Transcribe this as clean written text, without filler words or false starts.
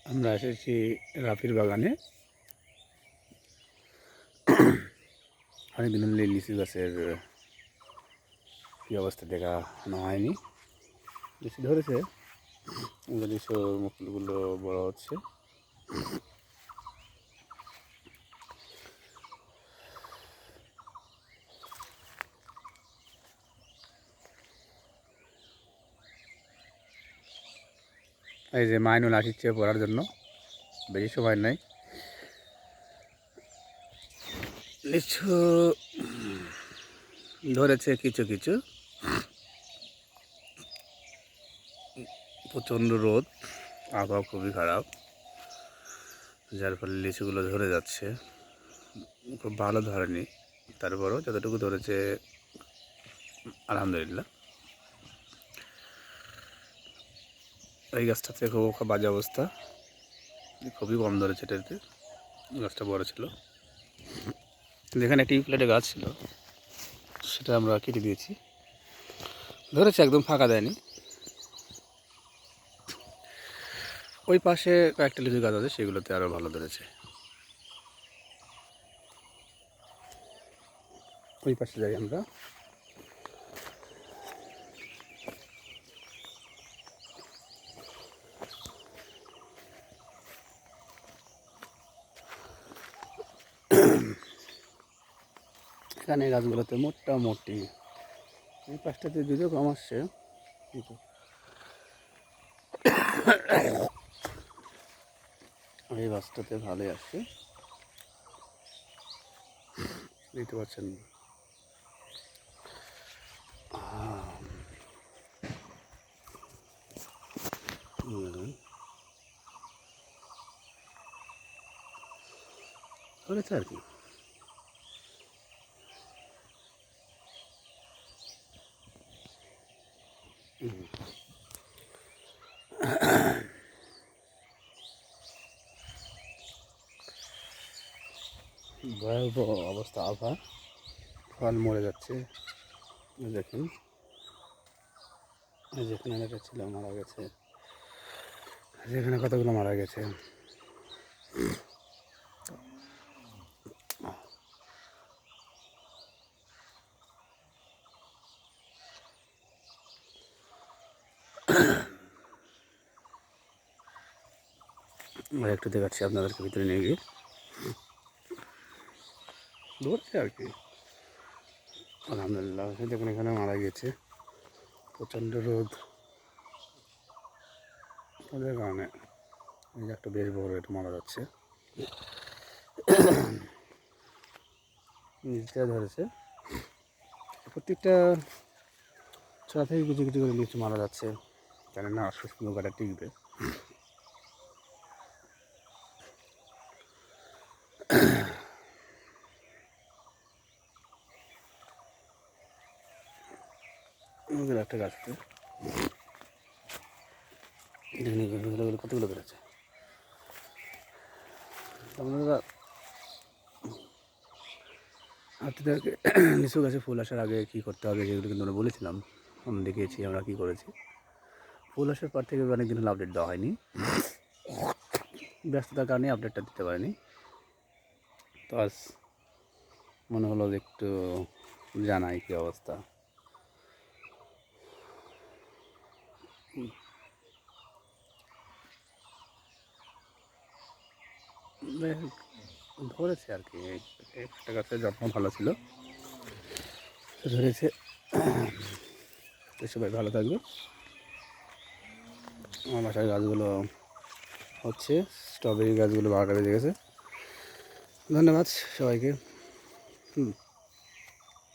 আমরা এসেছি রাফির বাগানে। অনেকদিন হলে লিচু গাছের কী অবস্থা দেখানো হয়নি। লিচু ধরেছে, লিচুর মুকুলগুলো বড় হচ্ছে। এই যে মাইনুল আসছে পড়ার জন্য, বেশি সময় নাই। লিচু ধরেছে কিছু কিছু, প্রচণ্ড রোদ, আবহাওয়া খুবই খারাপ, যার ফলে লিচুগুলো ধরে যাচ্ছে। খুব ভালো ধরেনি, তারপরও যতটুকু ধরেছে আলহামদুলিল্লাহ। এই গাছটাতে খুব বাজে অবস্থা, খুবই কম ধরেছে এটাতে। গাছটা বড় ছিল, যেখানে একটি প্লেটে গাছ ছিল সেটা আমরা কেটে দিয়েছি। ধরেছে, একদম ফাঁকা দেয়নি। ওই পাশে কয়েকটা লিচু গাছ আছে, সেগুলোতে আরও ভালো ধরেছে। ওই পাশে যাই আমরা। এখানে গাছগুলোতে মোটামুটি, এই পাশটাতে যদিও কম আসছে, কিন্তু এই গাছটাতে ভালোই আসছে, দেখতে পাচ্ছেন। ধরেছে আর কি। ভয়াবহ অবস্থা, আবহাওয়া, ফল মরে যাচ্ছে। দেখুন, যেখানে একটা ছিল মারা গেছে, যেখানে কতগুলো মারা গেছে। একটু দেখাচ্ছি আপনাদেরকে ভিতরে নিয়ে গিয়ে। ধরছে আর কি, আলহামদুলিল্লাহ। দেখুন, এখানে মারা গেছে, প্রচণ্ড রোদ, ওদের কারণে এই যে একটা বেশ বড় এটা মারা যাচ্ছে। নিচটা ধরেছে, প্রত্যেকটা ছড়া থেকে কিছু কিছু করে লিচু মারা যাচ্ছে, কেননা অসুস্থ পোকাটা টিকবে। আমাদের একটা গাছতে কতগুলো বেড়েছে। আপনারা আপনাদেরকে লিচু গাছে ফুল আসার আগে কী করতে হবে সেগুলো কিন্তু আমরা বলেছিলাম, আমরা দেখিয়েছি আমরা কী করেছি। ফুল আসার পর থেকে অনেক দিন হলো আপডেট দেওয়া হয়নি, ব্যস্ততার কারণে আপডেটটা দিতে পারিনি। তো আজ মনে হলো যে একটু জানাই কী অবস্থা। ধরেছে আর কি, একটা গাছের যত্ন ভালো ছিল, ধরেছে। সবাই ভালো থাকবে। আমার বাসার গাছগুলো হচ্ছে, স্ট্রবেরি গাছগুলো 12টা বেজে গেছে। ধন্যবাদ সবাইকে।